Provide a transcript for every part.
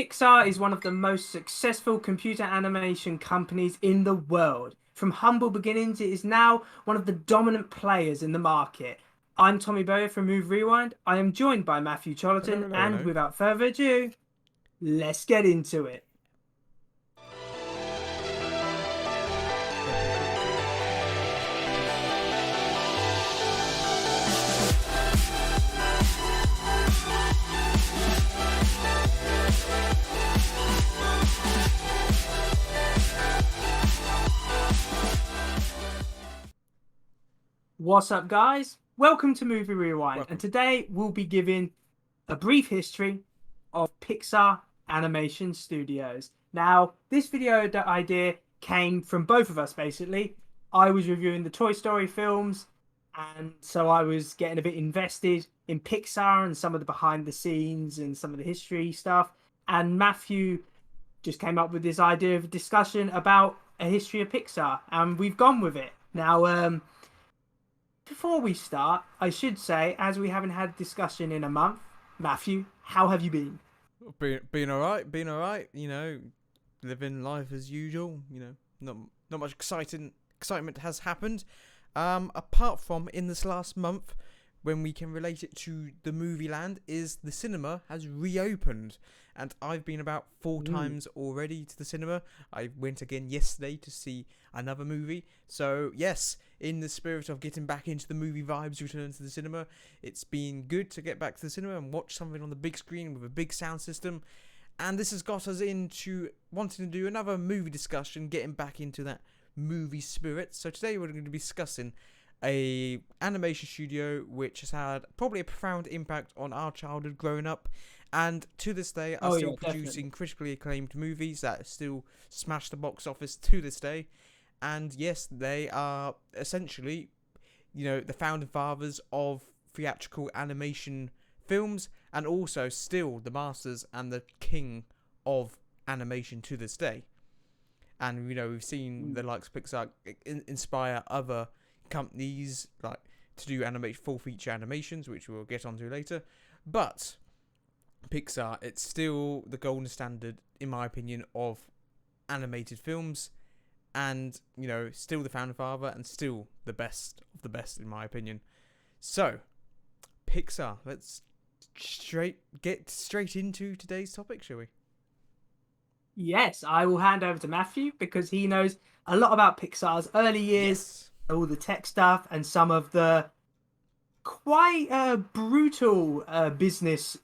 Pixar is one of the most successful computer animation companies in the world. From humble beginnings, it is now one of the dominant players in the market. I'm Tommy Bowyer from Move Rewind. I am joined by Matthew Hello, Chollerton, hello, and hello. without further ado, let's get into it. Welcome back to another episode of What's up, guys? Welcome to Movie Rewind, and welcome. today we'll be giving a brief history of Pixar Animation Studios. Now, this video idea came from both of us basically. I was reviewing the Toy Story films, and so I was getting a bit invested in Pixar and some of the behind the scenes and some of the history stuff. And Matthew just came up with this idea of a discussion about a history of Pixar, and we've gone with it. Now, before we start, I should say, as we haven't had discussion in a month, Matthew, how have you been? Been all right. Been all right. Living life as usual. Not much excitement has happened. Apart from in this last month, when we can relate it to the movie land, is the cinema has reopened, and I've been about four Ooh. times already to the cinema. I went again yesterday to see another movie. So yes, in the spirit of getting back into the movie vibes, return to the cinema. It's been good to get back to the cinema and watch something on the big screen with a big sound system. And this has got us into wanting to do another movie discussion, getting back into that movie spirit. So today we're going to be discussing a animation studio which has had probably a profound impact on our childhood growing up, and to this day are Oh still yeah, definitely. producing critically acclaimed movies that still smash the box office to this day. And yes, they are essentially, the founding fathers of theatrical animation films, and also still the masters and the king of animation to this day. And we've seen the likes of Pixar inspire other companies like to do animate full feature animations, which we'll get onto later. But Pixar, it's still the golden standard, in my opinion, of animated films, and still the founder father, and still the best of the best, in my opinion. So Pixar, let's get straight into today's topic, shall we? Yes, I will hand over to Matthew because he knows a lot about Pixar's early years, Yes. all the tech stuff, and some of the quite brutal business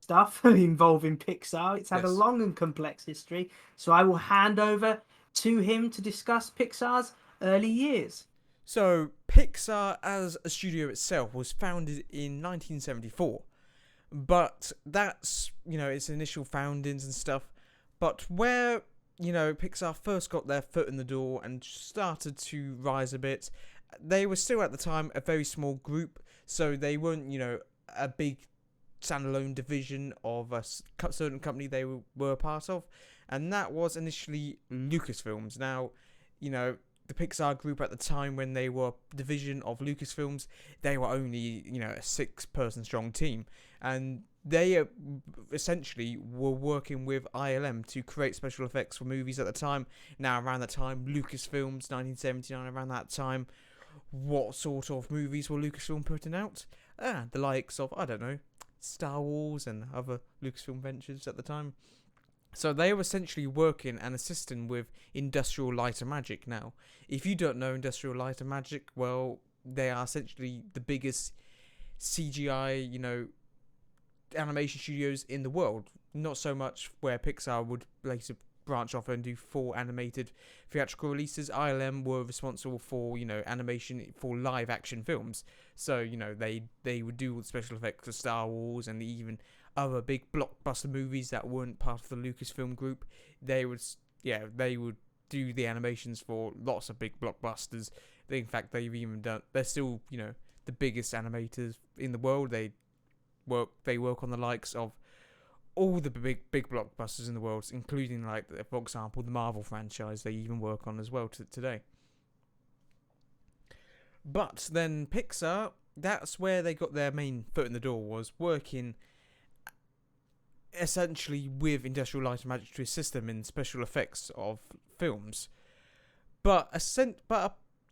stuff involving Pixar. It's had a Yes. long and complex history, so I will hand over to him to discuss Pixar's early years. So Pixar as a studio itself was founded in 1974, but that's its initial foundings and stuff. But where Pixar first got their foot in the door and started to rise a bit, they were still at the time a very small group, so they weren't a big standalone division of a certain company they were a part of, and that was initially Lucasfilms. Now, the Pixar group at the time, when they were a division of Lucasfilms, they were only a 6-person strong team, and they essentially were working with ILM to create special effects for movies at the time. Now, around that time, Lucasfilms, 1979, around that time, what sort of movies were Lucasfilm putting out? The likes of, I don't know, Star Wars and other Lucasfilm ventures at the time. So they were essentially working and assisting with Industrial Light and Magic. Now, if you don't know Industrial Light and Magic, well, they are essentially the biggest CGI, animation studios in the world. Not so much where Pixar would later branch off and do full animated theatrical releases. ILM were responsible for animation for live action films. So they would do all the special effects for Star Wars and even other big blockbuster movies that weren't part of the Lucasfilm group. They would do the animations for lots of big blockbusters. In fact, they're still the biggest animators in the world. They work on the likes of all the big blockbusters in the world, including, like, for example, the Marvel franchise. They even work on as well today. But then Pixar, that's where they got their main foot in the door, was working essentially with Industrial Light and Magic to assist them in special effects of films. But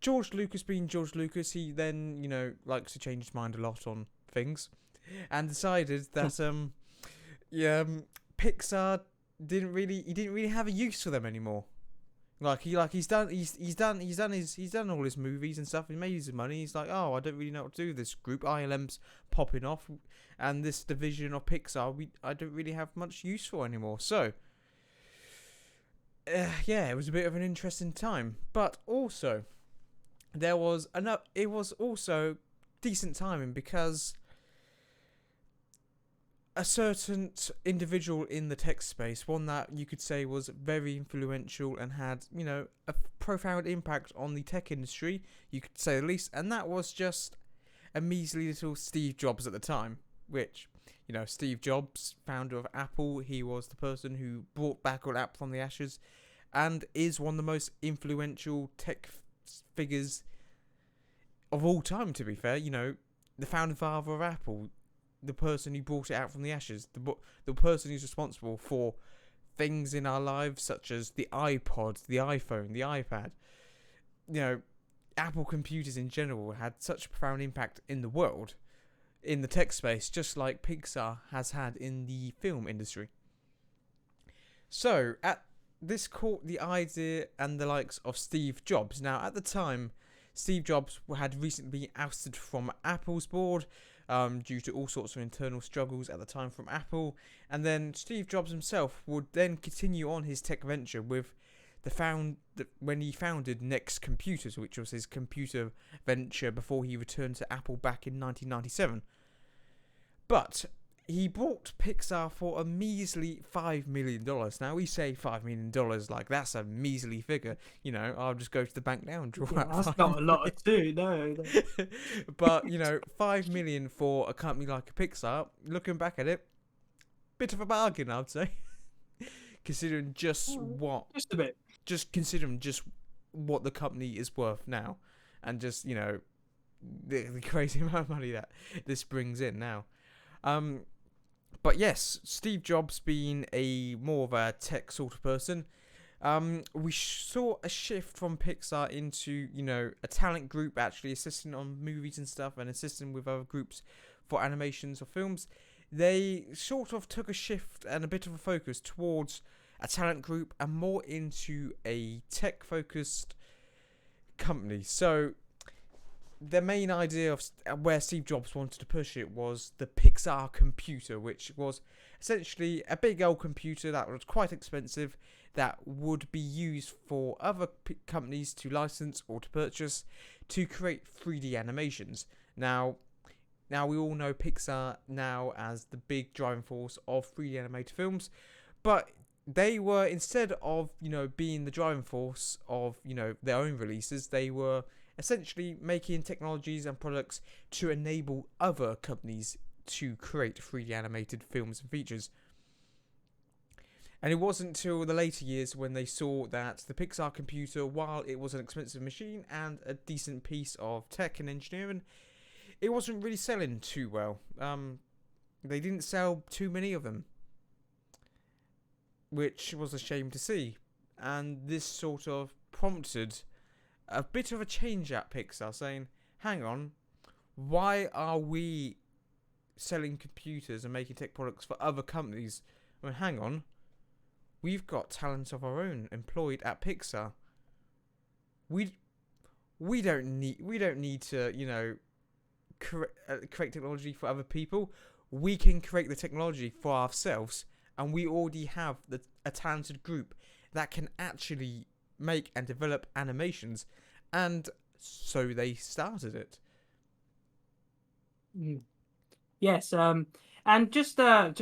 George Lucas, being George Lucas, he then likes to change his mind a lot on things, and decided that Pixar didn't really have a use for them anymore. He's done all his movies and stuff. He made his money. He's like, oh, I don't really know what to do with this group. ILM's popping off, and this division of Pixar, I don't really have much use for anymore. So, it was a bit of an interesting time. But also, it was also decent timing because a certain individual in the tech space, one that you could say was very influential and had, a profound impact on the tech industry, you could say the least, and that was just a measly little Steve Jobs at the time, which, Steve Jobs, founder of Apple, he was the person who brought back all Apple from the ashes and is one of the most influential tech figures of all time, to be fair. The founding father of Apple, the person who brought it out from the ashes, the person who's responsible for things in our lives such as the iPod, the iPhone, the iPad. Apple computers in general had such a profound impact in the world, in the tech space, just like Pixar has had in the film industry. So, this caught the idea and the likes of Steve Jobs. Now, at the time, Steve Jobs had recently been ousted from Apple's board, due to all sorts of internal struggles at the time from Apple, and then Steve Jobs himself would then continue on his tech venture with when he founded Next Computers, which was his computer venture before he returned to Apple back in 1997. But he bought Pixar for a measly $5 million. Now, we say $5 million like that's a measly figure. I'll just go to the bank now and draw out that's not a lot of two, no. But, $5 million for a company like a Pixar, looking back at it, bit of a bargain, I'd say. Considering just a bit. Just considering just what the company is worth now. And just, the crazy amount of money that this brings in now. But yes, Steve Jobs being more of a tech sort of person, we saw a shift from Pixar into, a talent group actually assisting on movies and stuff and assisting with other groups for animations or films. They sort of took a shift and a bit of a focus towards a talent group and more into a tech-focused company. So the main idea of where Steve Jobs wanted to push it was the PIXAR computer, which was essentially a big old computer that was quite expensive that would be used for other companies to license or to purchase to create 3D animations. Now we all know Pixar now as the big driving force of 3D animated films, but they were, instead of, being the driving force of, their own releases, they were essentially making technologies and products to enable other companies to create 3D animated films and features. And it wasn't until the later years when they saw that the Pixar computer, while it was an expensive machine and a decent piece of tech and engineering, it wasn't really selling too well. They didn't sell too many of them, which was a shame to see. And this sort of prompted a bit of a change at Pixar, saying, hang on, why are we selling computers and making tech products for other companies? I mean, hang on, we've got talent of our own employed at Pixar. We don't need to, create technology for other people. We can create the technology for ourselves, and we already have a talented group that can actually make and develop animations, and so they started it. Yes, and just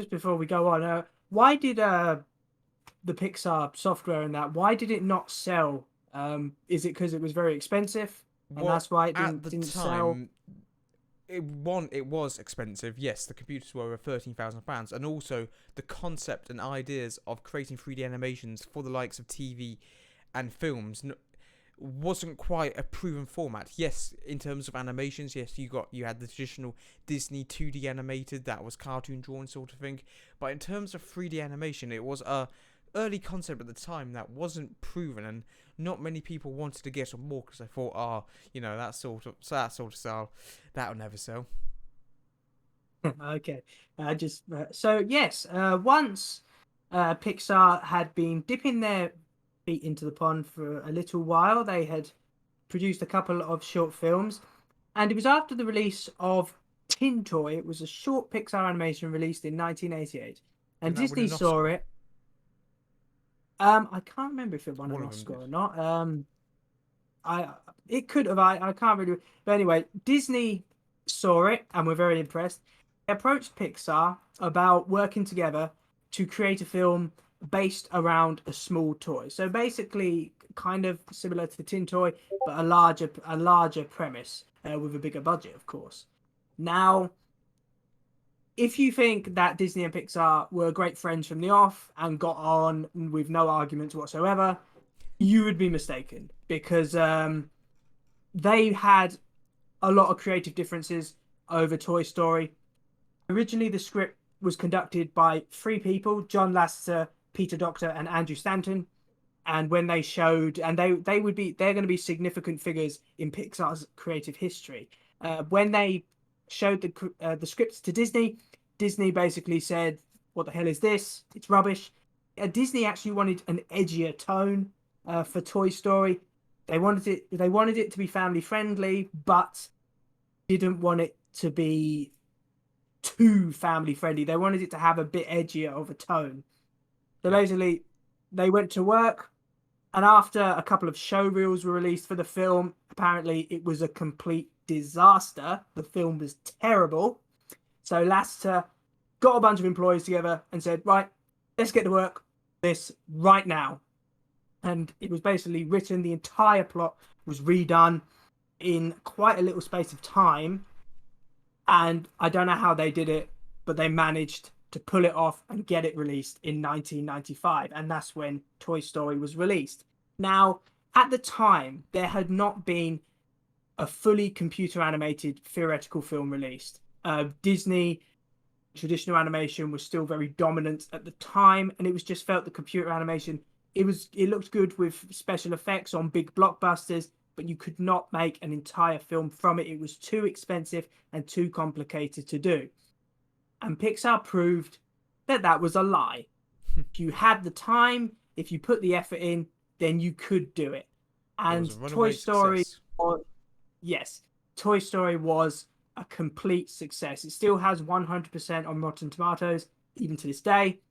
before we go on, why did the Pixar software and that, why did it not sell? Is it because it was very expensive, and that's why it didn't sell? It was expensive. Yes, the computers were £13,000, and also the concept and ideas of creating 3D animations for the likes of TV and films wasn't quite a proven format. Yes, in terms of animations, yes, you had the traditional Disney 2D animated, that was cartoon drawn sort of thing. But in terms of 3D animation, it was a early concept at the time that wasn't proven, and not many people wanted to get on board because they thought, that sort of style, that'll never sell. Okay. Just so yes. Once Pixar had been dipping their feet into the pond for a little while, they had produced a couple of short films, and it was after the release of Tin Toy. It was a short Pixar animation released in 1988, and Didn't that win Disney an saw Oscar? it. I can't remember if it won One an of them Oscar did. or not. I it could have. I can't really. But anyway, Disney saw it and were very impressed. They approached Pixar about working together to create a film based around a small toy. So basically, kind of similar to the Tin Toy, but a larger premise with a bigger budget, of course. Now, if you think that Disney and Pixar were great friends from the off and got on with no arguments whatsoever, you would be mistaken because they had a lot of creative differences over Toy Story. Originally, the script was conducted by three people: John Lasseter, Peter Docter, and Andrew Stanton. And when they showed, and they're going to be significant figures in Pixar's creative history. When they showed the scripts to Disney, Disney basically said, "What the hell is this? It's rubbish." Disney actually wanted an edgier tone for Toy Story. They wanted it to be family friendly, but didn't want it to be too family friendly. They wanted it to have a bit edgier of a tone. So Yeah. basically, they went to work, and after a couple of show reels were released for the film, apparently it was a complete disaster. The film was terrible. So Lasseter got a bunch of employees together and said, "Right, let's get to work on this right now." And it was basically written, the entire plot was redone in quite a little space of time. And I don't know how they did it, but they managed to pull it off and get it released in 1995. And that's when Toy Story was released. Now, at the time, there had not been a fully computer animated theoretical film released. Disney traditional animation was still very dominant at the time, and it was just felt that computer animation, it looked good with special effects on big blockbusters, but you could not make an entire film from it. It was too expensive and too complicated to do. And Pixar proved that that was a lie. If you had the time, if you put the effort in, then you could do it. It was a And Toy runaway Story, success. yes, Toy Story was a complete success. It still has 100% on Rotten Tomatoes, even to this day.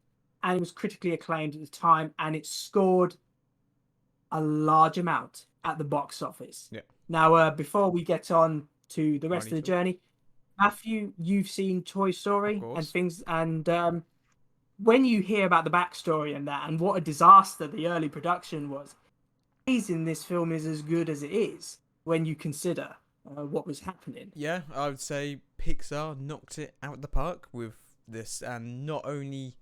And it was critically acclaimed at the time, and it scored a large amount at the box office. Yeah. Now, before we get on to the rest Money of the talk. journey, Matthew, you've seen Toy Of Story and course. things, and when you hear about the backstory and that, and what a disaster the early production was, amazing this film is as good as it is when you consider what was happening. Yeah, I would say Pixar knocked it out of the park with this, and not only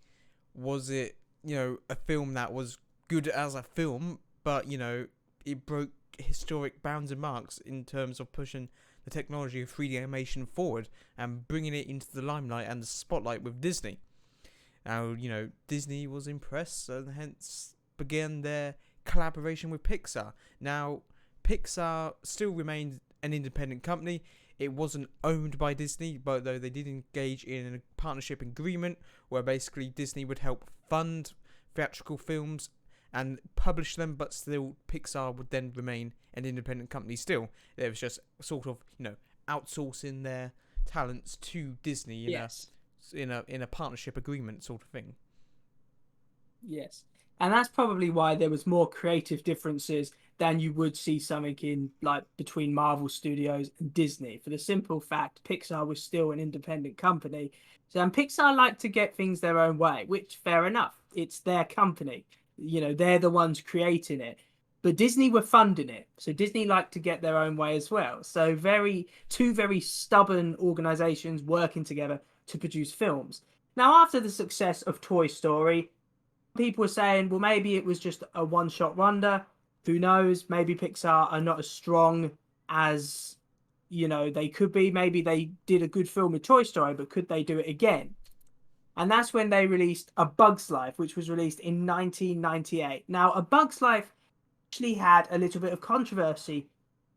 was it, a film that was good as a film, but it broke historic bounds and marks in terms of pushing the technology of 3D animation forward and bringing it into the limelight and the spotlight with Disney. Now, Disney was impressed and hence began their collaboration with Pixar. Now, Pixar still remained an independent company. It wasn't owned by Disney, but though they did engage in a partnership agreement where basically Disney would help fund theatrical films and publish them, but still Pixar would then remain an independent company still. It was just sort of, outsourcing their talents to Disney Yes. in a partnership agreement sort of thing. Yes. And that's probably why there was more creative differences than you would see something in like between Marvel Studios and Disney. For the simple fact, Pixar was still an independent company. So and Pixar like to get things their own way, which fair enough. It's their company. They're the ones creating it. But Disney were funding it. So Disney liked to get their own way as well. So two very stubborn organizations working together to produce films. Now, after the success of Toy Story, people were saying, well, maybe it was just a one-shot wonder. Who knows? Maybe Pixar are not as strong as they could be. Maybe they did a good film with Toy Story, but could they do it again? And that's when they released A Bug's Life, which was released in 1998. Now, A Bug's Life actually had a little bit of controversy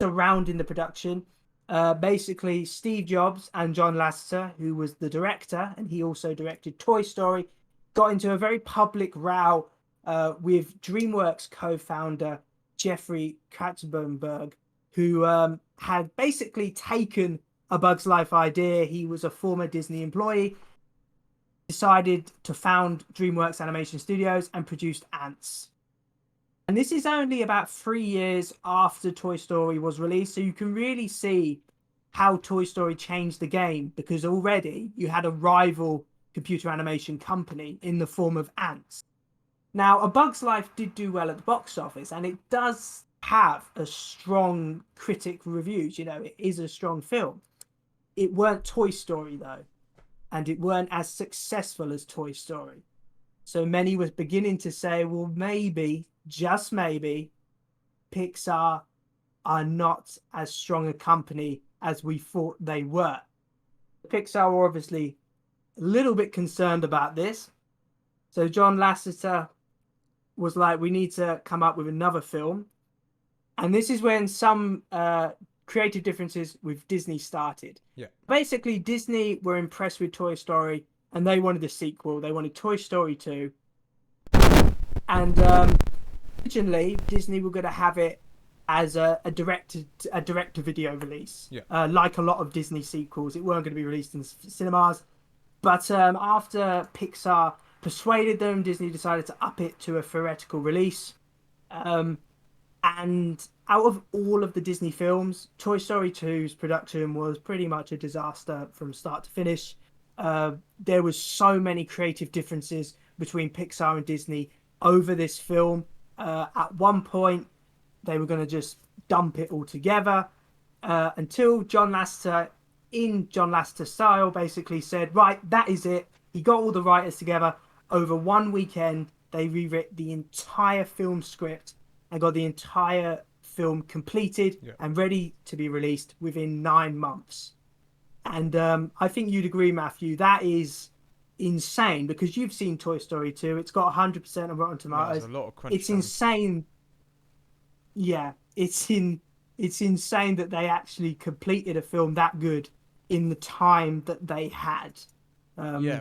surrounding the production. Basically, Steve Jobs and John Lasseter, who was the director, and he also directed Toy Story, got into a very public row with DreamWorks co-founder Jeffrey Katzenberg, who had basically taken A Bug's Life idea. He was a former Disney employee, decided to found DreamWorks Animation Studios and produced Ants. And this is only about 3 years after Toy Story was released, so you can really see how Toy Story changed the game, because already you had a rival computer animation company in the form of Ants. Now, A Bug's Life did do well at the box office, and it does have a strong critic reviews. It is a strong film. It weren't Toy Story, though, and it weren't as successful as Toy Story. So many was beginning to say, well, maybe, just maybe, Pixar are not as strong a company as we thought they were. Pixar were obviously a little bit concerned about this. So John Lasseter was like, we need to come up with another film. And this is when some creative differences with Disney started. Yeah. Basically, Disney were impressed with Toy Story, and they wanted a sequel. They wanted Toy Story 2. And originally, Disney were going to have it as a direct-to-video release. Yeah. Like a lot of Disney sequels, it weren't going to be released in cinemas. But after Pixar persuaded them, Disney decided to up it to a theatrical release. And out of all of the Disney films, Toy Story 2's production was pretty much a disaster from start to finish. There was so many creative differences between Pixar and Disney over this film. At one point, they were going to just dump it all together until John Lasseter, in John Lasseter style, basically said, right, that is it. He got all the writers together. Over one weekend, they rewrote the entire film script and got the entire film completed and ready to be released within 9 months. And I think you'd agree, Matthew, that is insane, because you've seen Toy Story 2. It's got 100% of Rotten Tomatoes. A lot of crunch it's time. Insane. Yeah, it's insane that they actually completed a film that good in the time that they had. I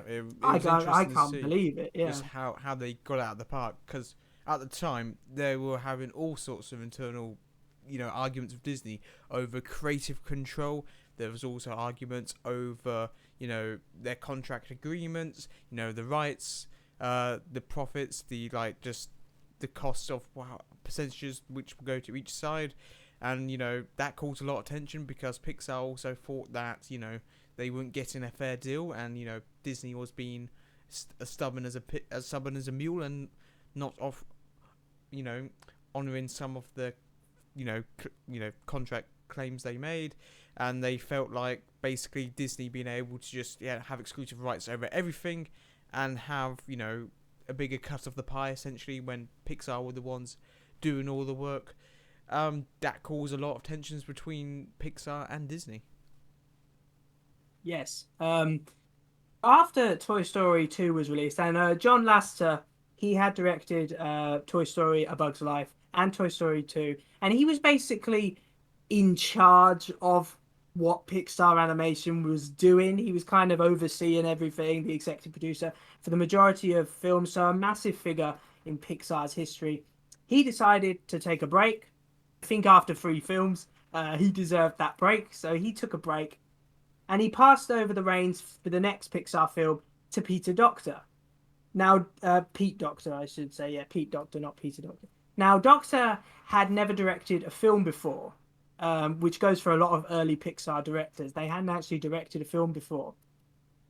can't believe it. Yeah, just how they got out of the park, because at the time they were having all sorts of internal, arguments with Disney over creative control. There was also arguments over, their contract agreements, the rights, the profits, just the cost of percentages which will go to each side. And, that caused a lot of tension, because Pixar also thought that, they weren't getting a fair deal, and, Disney was being as stubborn as a mule, and not honouring some of the, contract claims they made. And they felt like basically Disney being able to just have exclusive rights over everything, and have a bigger cut of the pie, essentially, when Pixar were the ones doing all the work. That caused a lot of tensions between Pixar and Disney. Yes. After Toy Story 2 was released, and John Lasseter, he had directed Toy Story: A Bug's Life and Toy Story 2, and he was basically in charge of what Pixar Animation was doing. He was kind of overseeing everything, the executive producer for the majority of films, so a massive figure in Pixar's history. He decided to take a break. I think after 3 films, he deserved that break, so he took a break, and he passed over the reins for the next Pixar film to Peter Docter. Now, Pete Docter, I should say. Yeah, Pete Docter, not Peter Docter. Now, Docter had never directed a film before, which goes for a lot of early Pixar directors. They hadn't actually directed a film before.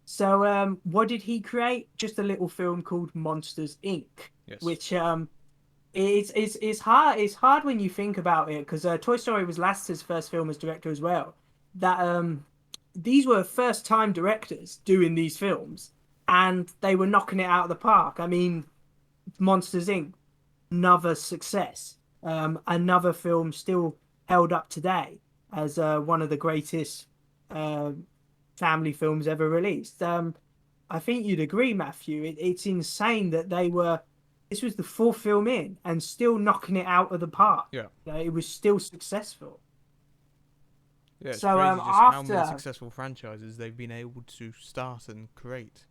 So what did he create? Just a little film called Monsters, Inc., which it's hard when you think about it, because Toy Story was Lasseter's first film as director as well. That these were first-time directors doing these films, and they were knocking it out of the park. I mean, Monsters, Inc., another success. another film still held up today as one of the greatest uh, family films ever released. I think you'd agree, Matthew. It's insane that they were. This was the fourth film in, and still knocking it out of the park. Yeah. It was still successful. Yeah, it's So crazy just how many after successful franchises they've been able to start and create.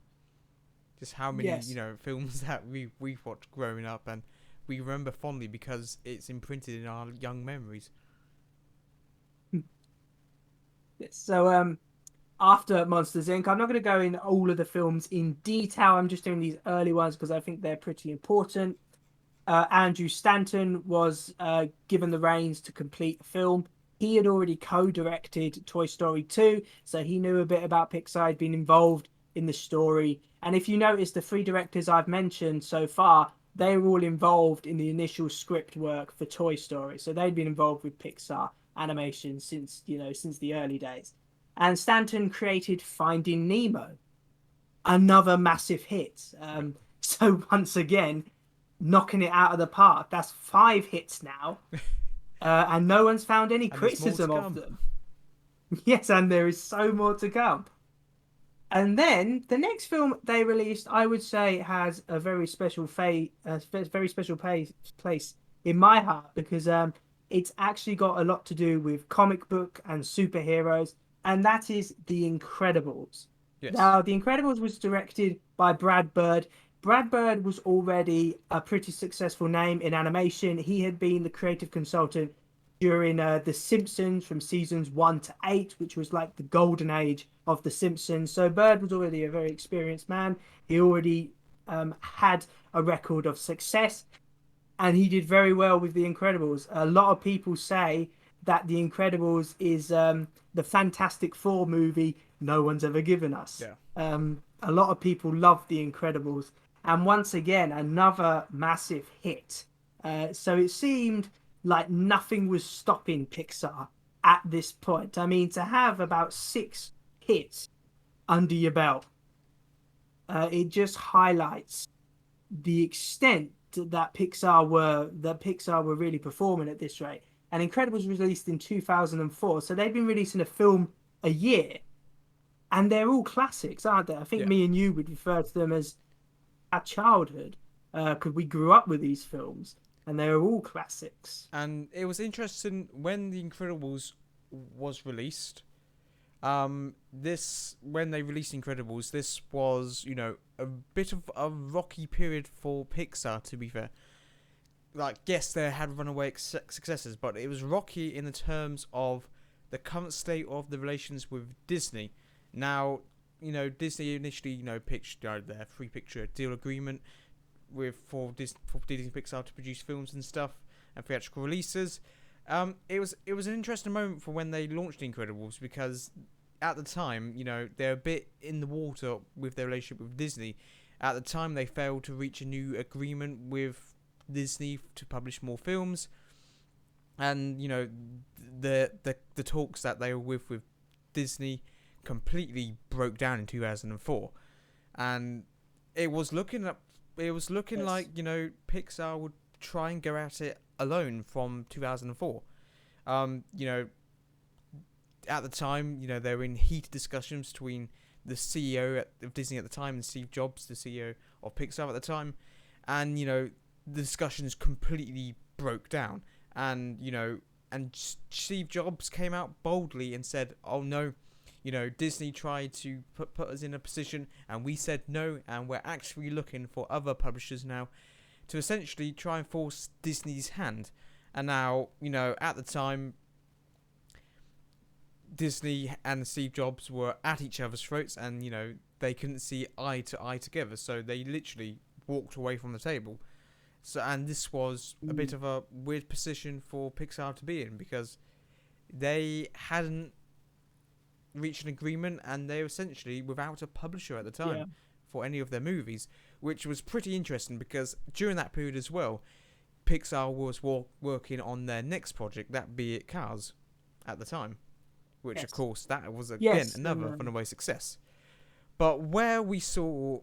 Just how many, yes, films that we've watched growing up and we remember fondly because it's imprinted in our young memories. so after Monsters Inc. I'm not going to go in all of the films in detail. I'm just doing these early ones because I think they're pretty important. Andrew Stanton was given the reins to complete the film. He had already co-directed Toy Story 2, so he knew a bit about Pixar. He'd been involved in the story. And if you notice, the three directors I've mentioned so far, they were all involved in the initial script work for Toy Story. So they'd been involved with Pixar animation since the early days. And Stanton created Finding Nemo, another massive hit. So once again, knocking it out of the park. That's 5 hits now, and no one's found any And there's more to criticism of come. them. Yes, and there is so more to come. And then the next film they released, I would say, has a very special place in my heart because it's actually got a lot to do with comic book and superheroes, and that is The Incredibles. Yes. Now, The Incredibles was directed by Brad Bird. Brad Bird was already a pretty successful name in animation. He had been the creative consultant during The Simpsons from seasons 1 to 8, which was like the golden age of The Simpsons. So Bird was already a very experienced man. He already had a record of success, and he did very well with The Incredibles. A lot of people say that The Incredibles is the Fantastic Four movie no one's ever given us. Yeah. A lot of people love The Incredibles, and once again, another massive hit. So it seemed like nothing was stopping Pixar at this point. I mean, to have about 6 hits under your belt, it just highlights the extent that Pixar were really performing at this rate. And Incredibles was released in 2004, so they've been releasing a film a year, and they're all classics, aren't they? I think Yeah. me and you would refer to them as our childhood, because we grew up with these films, and they're all classics. And it was interesting when The Incredibles was released. This when they released Incredibles, this was a bit of a rocky period for Pixar. To be fair, like yes, they had runaway successes, but it was rocky in the terms of the current state of the relations with Disney. Now, Disney initially pitched their free picture deal agreement for Disney Pixar to produce films and stuff and theatrical releases. It was an interesting moment for when they launched The Incredibles because at the time, they're a bit in the water with their relationship with Disney. At the time, they failed to reach a new agreement with Disney to publish more films, and the talks that they were with Disney completely broke down in 2004, and it was looking Yes. like Pixar would try and go at it alone from 2004. At the time, they were in heated discussions between the CEO of Disney at the time and Steve Jobs, the CEO of Pixar at the time, and the discussions completely broke down, and Steve Jobs came out boldly and said, "Oh no, Disney tried to put us in a position, and we said no, and we're actually looking for other publishers now to essentially try and force Disney's hand." And now, at the time, Disney and Steve Jobs were at each other's throats, and they couldn't see eye to eye together, so they literally walked away from the table. So, and this was a bit of a weird position for Pixar to be in because they hadn't reached an agreement, and they were essentially without a publisher at the time Yeah. for any of their movies, which was pretty interesting because during that period as well, Pixar was working on their next project, that be it Cars, at the time, which Yes. of course that was again Yes. another runaway success. But where we saw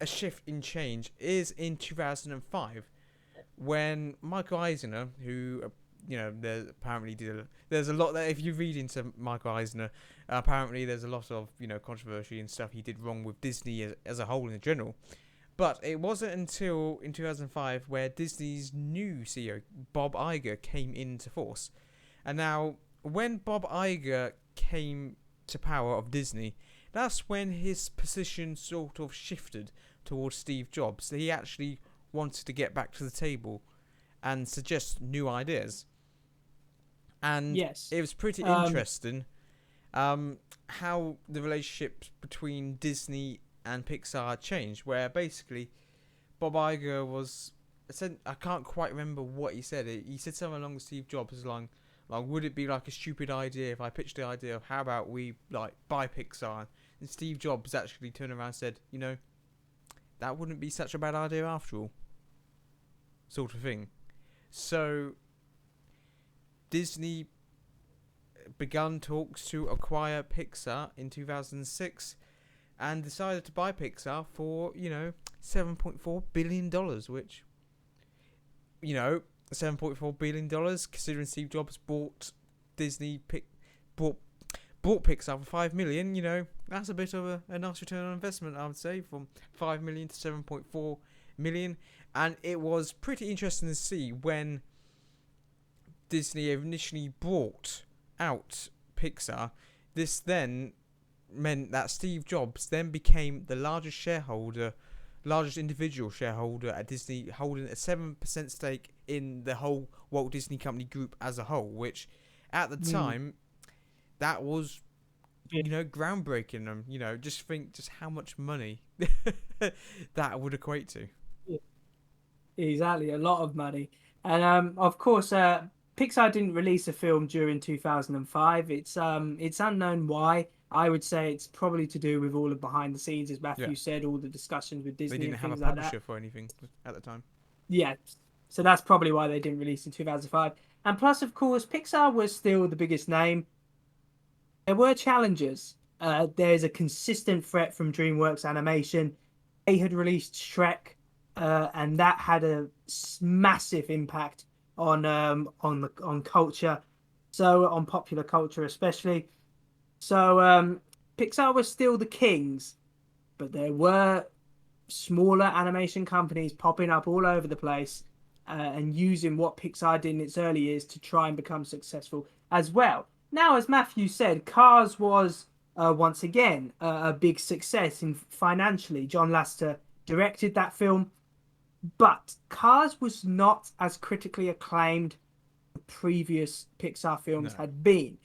a shift in change is in 2005 when Michael Eisner, who there apparently there's a lot that if you read into Michael Eisner, apparently there's a lot of controversy and stuff he did wrong with Disney as a whole in general. But it wasn't until in 2005 where Disney's new CEO Bob Iger came into force, and now when Bob Iger came to power of Disney, that's when his position sort of shifted towards Steve Jobs. He actually wanted to get back to the table and suggest new ideas. And Yes. it was pretty interesting how the relationship between Disney and Pixar changed, where basically Bob Iger was said, I can't quite remember what he said. He said something along with Steve Jobs, like would it be like a stupid idea if I pitched the idea of how about we like buy Pixar? And Steve Jobs actually turned around and said, that wouldn't be such a bad idea after all, sort of thing. So Disney began talks to acquire Pixar in 2006 and decided to buy Pixar for, $7.4 billion, which, $7.4 billion, considering Steve Jobs bought bought Pixar for $5 million, that's a bit of a nice return on investment, I would say, from $5 million to $7.4 million. And it was pretty interesting to see when Disney initially brought out Pixar. This then meant that Steve Jobs then became the largest individual shareholder at Disney, holding a 7% stake in the whole Walt Disney Company group as a whole, which at the time, that was, groundbreaking. Just think just how much money that would equate to. Exactly, a lot of money. And of course, Pixar didn't release a film during 2005. It's unknown why. I would say it's probably to do with all of behind the scenes, as Matthew said, all the discussions with Disney. They didn't and have a things like publisher that. for anything at the time. Yeah, so that's probably why they didn't release in 2005. And plus, of course, Pixar was still the biggest name. There were challenges. There's a consistent threat from DreamWorks Animation. They had released Shrek, and that had a massive impact on culture, so on popular culture especially. So Pixar was still the kings, but there were smaller animation companies popping up all over the place and using what Pixar did in its early years to try and become successful as well. Now, as Matthew said, Cars was once again a big success in financially. John Lasseter directed that film, but Cars was not as critically acclaimed as previous Pixar films had been.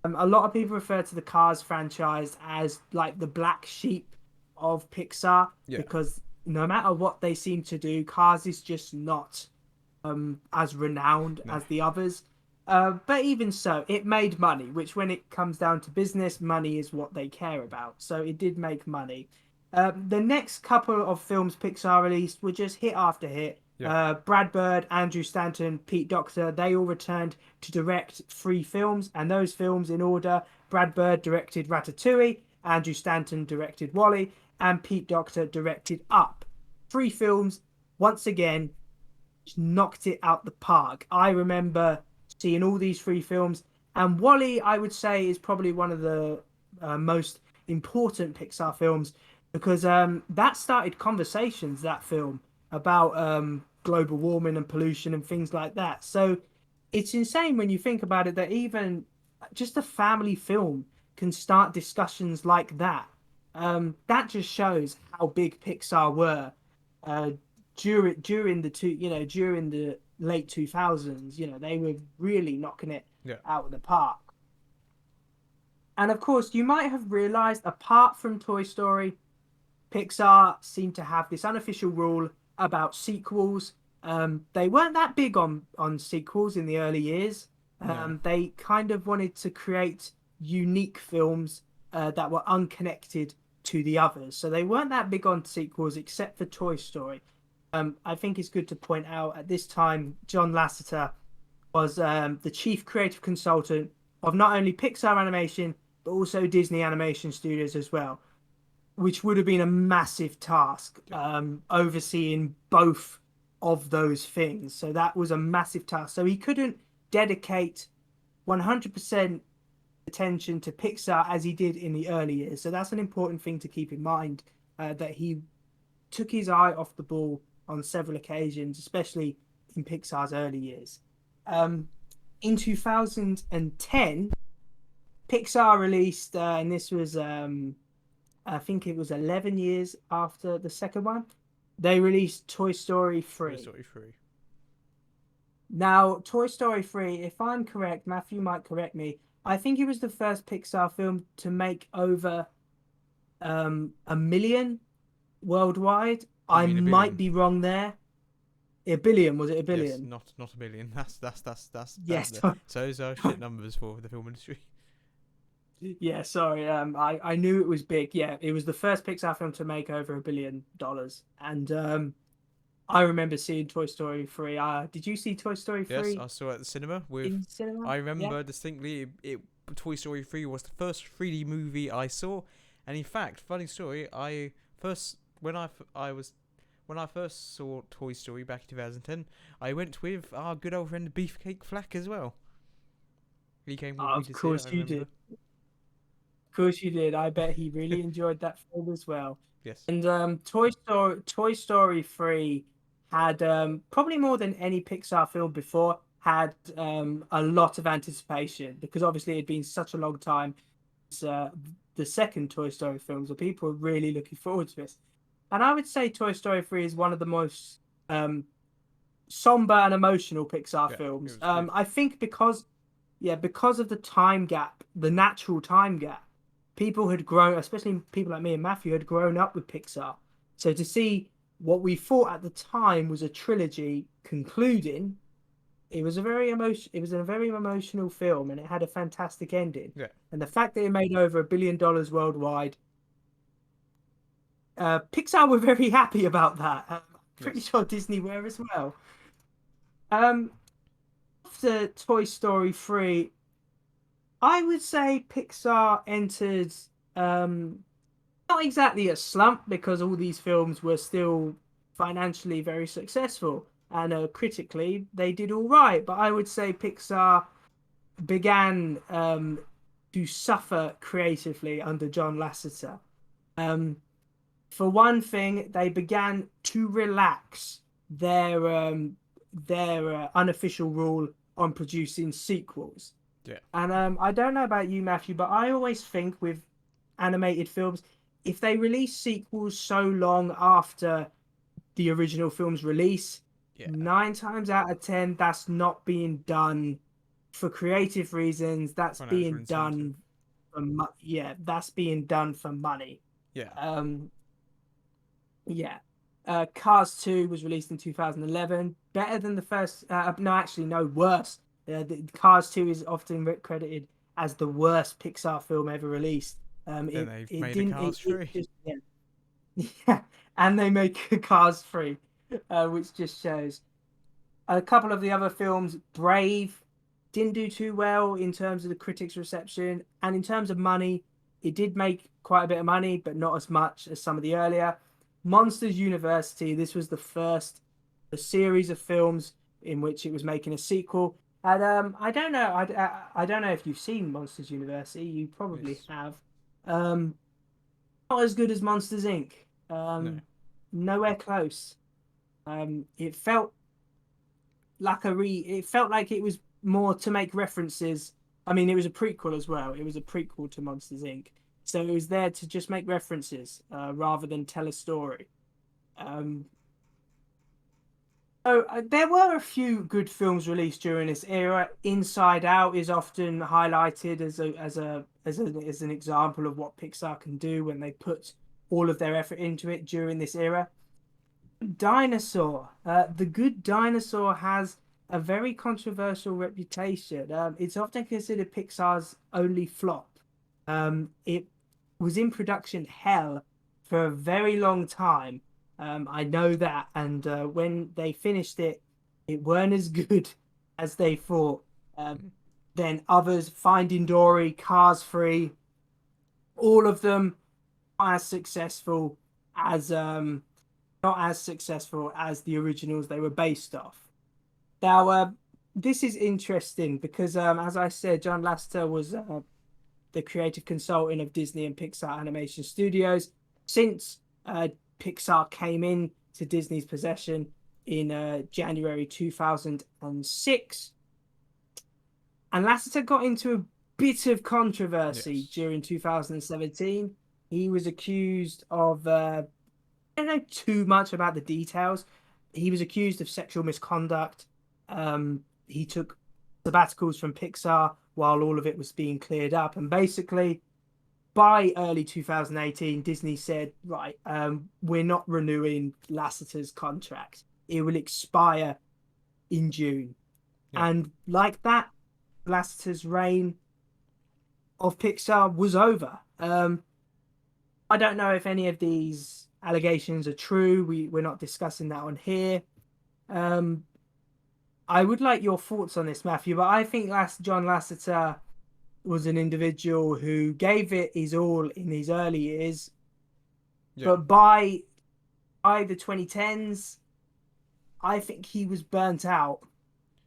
A lot of people refer to the Cars franchise as like the black sheep of Pixar because no matter what they seem to do, Cars is just not as renowned as the others. But even so, it made money, which when it comes down to business, money is what they care about. So it did make money. The next couple of films Pixar released were just hit after hit. Brad Bird, Andrew Stanton, Pete Docter, they all returned to direct 3 films, and those films in order: Brad Bird directed Ratatouille, Andrew Stanton directed WALL-E, and Pete Docter directed Up. 3 films, once again, knocked it out the park. I remember seeing all these 3 films, and WALL-E, I would say, is probably one of the most important Pixar films, because that started conversations, that film, about global warming and pollution and things like that. So it's insane when you think about it, that even just a family film can start discussions like that. That just shows how big Pixar were during the late 2000s. They were really knocking it out of the park. And of course, you might have realized, apart from Toy Story, Pixar seemed to have this unofficial rule about sequels. They weren't that big on sequels in the early years. They kind of wanted to create unique films that were unconnected to the others. So they weren't that big on sequels, except for Toy Story. I think it's good to point out, at this time, John Lasseter was the chief creative consultant of not only Pixar Animation, but also Disney Animation Studios as well, which would have been a massive task, overseeing both of those things. So that was a massive task. So he couldn't dedicate 100% attention to Pixar as he did in the early years. So that's an important thing to keep in mind, that he took his eye off the ball on several occasions, especially in Pixar's early years. Um, in 2010, Pixar released, and this was, I think it was 11 years after the second one, they released Toy Story Toy 3. Story 3. Now, Toy Story 3, if I'm correct, Matthew might correct me, I think it was the first Pixar film to make over 1 million worldwide. You I mean a might billion? be wrong there. A billion, was it a Yes, billion? not a billion. That's Yes. the those are shit numbers for the film industry. Yeah, sorry. I knew it was big. Yeah, it was the first Pixar film to make over $1 billion. And I remember seeing Toy Story 3. Did you see Toy Story Yes, 3 I saw it at the cinema with. in cinema? I Yeah. remember distinctly. Toy Story 3 was the first 3D movie I saw, and in fact, funny story. I first when I was when I first saw Toy Story back in 2010, I went with our good old friend Beefcake Flack as well. He came with me Of to see it. course I you did. remember. Of course you did. I bet he really enjoyed that film as well. Yes. And Toy Story 3 had, probably more than any Pixar film before, had a lot of anticipation, because obviously it had been such a long time since the second Toy Story film, so people were really looking forward to it. And I would say Toy Story 3 is one of the most um, somber and emotional Pixar Yeah, it films. was good. I think because, yeah, because of the time gap, the natural time gap, people had grown, especially people like me and Matthew, had grown up with Pixar. So to see what we thought at the time was a trilogy concluding, it was a very emotional film, and it had a fantastic ending. Yeah. And the fact that it made over $1 billion worldwide, Pixar were very happy about that. Pretty Yes. sure Disney were as well. Um, After Toy Story 3, I would say Pixar entered, um, not exactly a slump, because all these films were still financially very successful, and critically they did all right. But I would say Pixar began to suffer creatively under John Lasseter. Um, for one thing, they began to relax their unofficial rule on producing sequels. Yeah. And I don't know about you, Matthew, but I always think with animated films, if they release sequels so long after the original film's release, Yeah. 9 times out of 10, that's not being done for creative reasons. That's Financial being incentive. done for yeah, that's being done for money. Yeah. Um, yeah. Cars 2 was released in 2011. Better than the first. No, actually, no, worse. Cars 2 is often credited as the worst Pixar film ever released. Then It they've it made a didn't. Cars It 3. just, yeah. Yeah, and they make Cars 3, which just shows. A couple of the other films, Brave, didn't do too well in terms of the critics' reception, and in terms of money, it did make quite a bit of money, but not as much as some of the earlier. Monsters University, this was the first a series of films in which it was making a sequel. And I don't know, I don't know if you've seen Monsters University. You probably Yes. have. Um, Not as good as Monsters Inc. No. Nowhere close. It felt it felt like it was more to make references. I mean, it was a prequel as well. It was a prequel to Monsters Inc. So it was there to just make references, rather than tell a story. Um, there were a few good films released during this era. Inside Out is often highlighted as an example of what Pixar can do when they put all of their effort into it during this era. Dinosaur. The Good Dinosaur has a very controversial reputation. It's often considered Pixar's only flop. It was in production hell for a very long time. I know that, and when they finished it, it weren't as good as they thought. Uh, Mm. then others, Finding Dory, Cars 3, all of them are as successful as not as successful as the originals they were based off. Now, this is interesting because, as I said, John Lasseter was the creative consultant of Disney and Pixar Animation Studios since Pixar came in to Disney's possession in January 2006. And Lasseter got into a bit of controversy Yes. during 2017. He was accused of, I don't know too much about the details. He was accused of sexual misconduct. He took sabbaticals from Pixar while all of it was being cleared up. And basically, by early 2018, Disney said, right, we're not renewing Lasseter's contract. It will expire in June. Yeah. And like that, Lasseter's reign of Pixar was over. I don't know if any of these allegations are true. We're not discussing that on here. Um, I would like your thoughts on this, Matthew, but I think John Lasseter was an individual who gave it his all in his early years, Yeah. but by the 2010s, I think he was burnt out.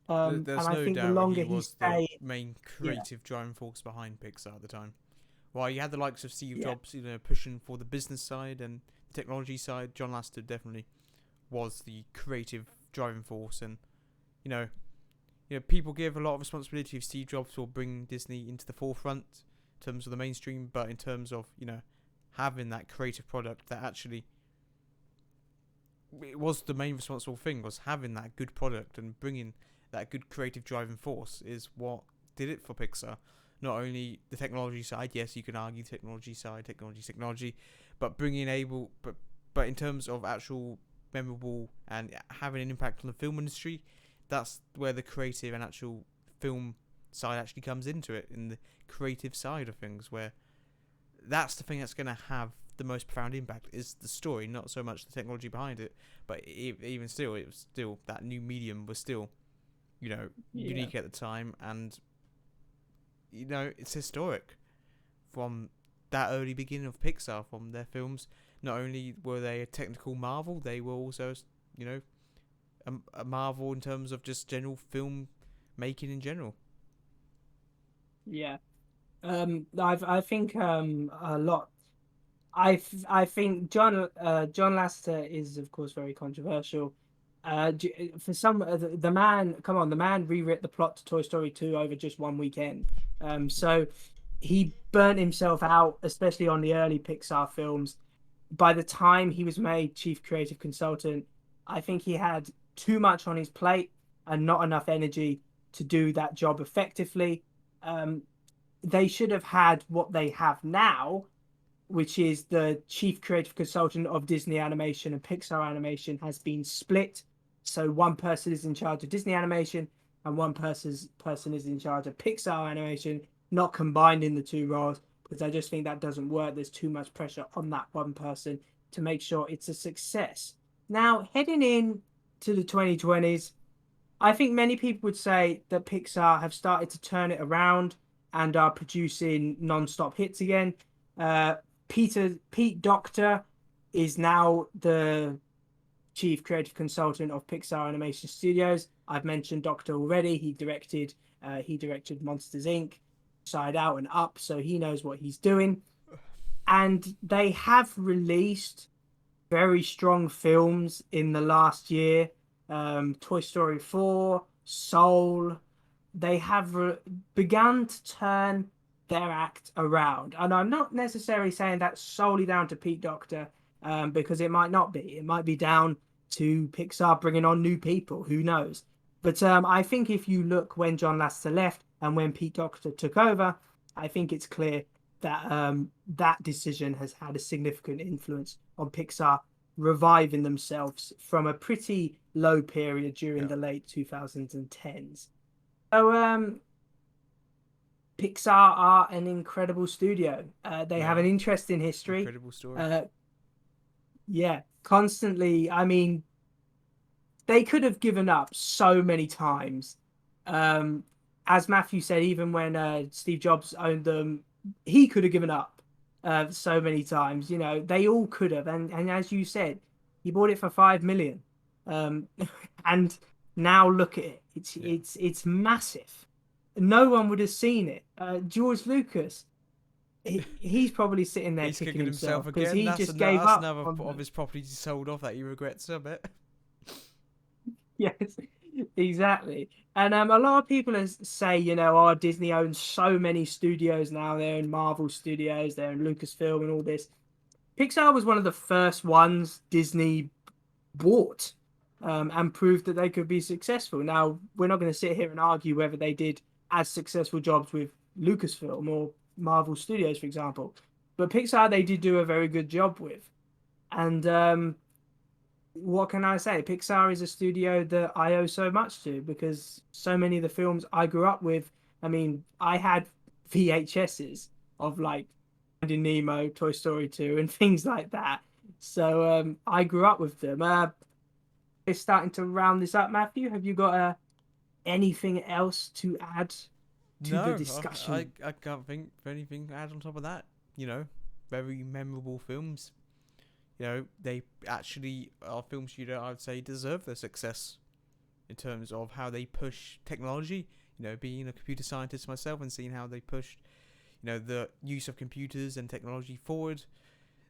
And There's I no think the doubt longer he he was the stayed, main yeah, creative driving force behind Pixar at the time. While you had the likes of Steve yeah, Jobs, pushing for the business side and the technology side, John Lasseter definitely was the creative driving force. And you know, people give a lot of responsibility of Steve Jobs for bringing Disney into the forefront in terms of the mainstream, but in terms of having that creative product that actually it was the main responsible thing, was having that good product and bringing that good creative driving force is what did it for Pixar. Not only the technology side, yes, you can argue technology side, technology, but but in terms of actual memorable and having an impact on the film industry, that's where the creative and actual film side actually comes into it, in the creative side of things, where that's the thing that's going to have the most profound impact is the story, not so much the technology behind it. But even still, it was still that new medium was still, yeah, unique at the time, and it's historic from that early beginning of Pixar, from their films. Not only were they a technical marvel, they were also, you know, a marvel in terms of just general film making in general. yeah. I think a lot. I think John Lasseter is of course very controversial. For some, the man, come on, the man rewrote the plot to Toy Story 2 over just one weekend. So he burnt himself out, especially on the early Pixar films. By the time he was made chief creative consultant, I think he had too much on his plate and not enough energy to do that job effectively. Um, they should have had what they have now, which is the chief creative consultant of Disney Animation and Pixar Animation, has been split. So one person is in charge of Disney Animation and one person is in charge of Pixar Animation, not combining the two roles, because I just think that doesn't work. There's too much pressure on that one person to make sure it's a success. Now, heading in to the 2020s, I think many people would say that Pixar have started to turn it around and are producing non-stop hits again. Uh, Pete Docter is now the chief creative consultant of Pixar Animation Studios. I've mentioned Doctor already. He directed Monsters Inc., Side Out, and Up, so he knows what he's doing. And they have released very strong films in the last year. Toy Story 4, Soul. They have begun to turn their act around. And I'm not necessarily saying that's solely down to Pete Docter, because it might not be. It might be down to Pixar bringing on new people. Who knows? But I think if you look when John Lasseter left and when Pete Docter took over, I think it's clear that that decision has had a significant influence on Pixar reviving themselves from a pretty low period during Yeah, the late 2010s. So Pixar are an incredible studio. They they have an are interesting history. incredible story. Uh, yeah, constantly. I mean, they could have given up so many times. Um, as Matthew said, even when Steve Jobs owned them, he could have given up so many times. They all could have. And as you said, He bought it for 5 million, um, and now look at it. It's Yeah. it's it's massive. No one would have seen it. George Lucas, he's probably sitting there He's kicking kicking himself himself because again. he That's just another, gave that's up another on of the. his properties he sold off that he regrets a bit. Yes, exactly. And a lot of people say, oh, Disney owns so many studios now. They're in Marvel Studios, they're in Lucasfilm, and all this. Pixar was one of the first ones Disney bought, and proved that they could be successful. Now, we're not going to sit here and argue whether they did as successful jobs with Lucasfilm or Marvel Studios, for example, but Pixar they did do a very good job with. And what can I say? Pixar is a studio that I owe so much to because so many of the films I grew up with. I mean, I had VHSs of like Finding Nemo, Toy Story 2, and things like that. So I grew up with them. It's starting to round this up, Matthew. Have you got anything else to add to the No, discussion? I can't think of anything to add on top of that. You know, very memorable films. You know, they actually are film studio I'd say deserve their success in terms of how they push technology. You know, being a computer scientist myself and seeing how they pushed, the use of computers and technology forward.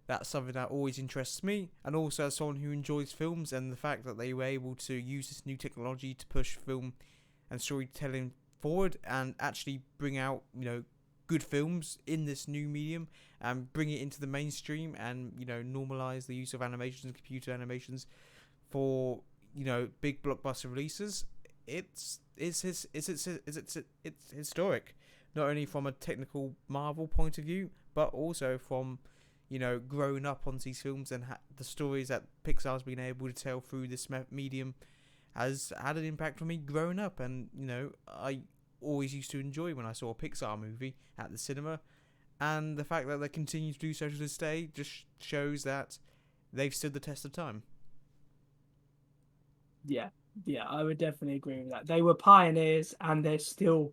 That's something that always interests me, and also as someone who enjoys films and the fact that they were able to use this new technology to push film and storytelling forward and actually bring out, good films in this new medium and bring it into the mainstream and, normalize the use of animations and computer animations for, big blockbuster releases. It's historic, not only from a technical Marvel point of view, but also from growing up on these films and the stories that Pixar's been able to tell through this medium has had an impact on me growing up. And I always used to enjoy when I saw a Pixar movie at the cinema, and the fact that they continue to do so to this day just shows that they've stood the test of time. Yeah, yeah, I would definitely agree with that. They were pioneers, and they're still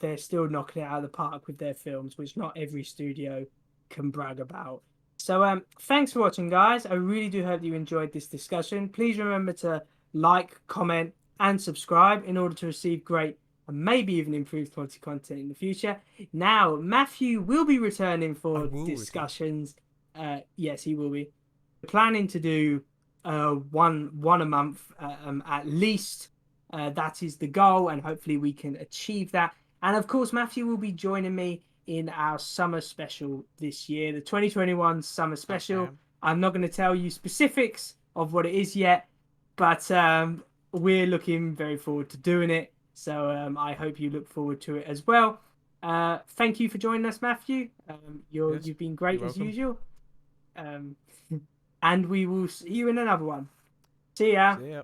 knocking it out of the park with their films, which not every studio can brag about. So thanks for watching, guys. I really do hope you enjoyed this discussion. Please remember to like, comment, and subscribe in order to receive great and maybe even improved quality content in the future. Now, Matthew will be returning I for will return. discussions. Yes, he will be planning to do one a month at least. That is the goal, and hopefully we can achieve that. And of course, Matthew will be joining me in our summer special this year, the 2021 summer Okay. special. I'm not going to tell you specifics of what it is yet, but we're looking very forward to doing it. So I hope you look forward to it as well. Thank you for joining us, Matthew. Yes. You've been You're great as welcome. usual. Um, and we will see you in another one. See ya. See ya.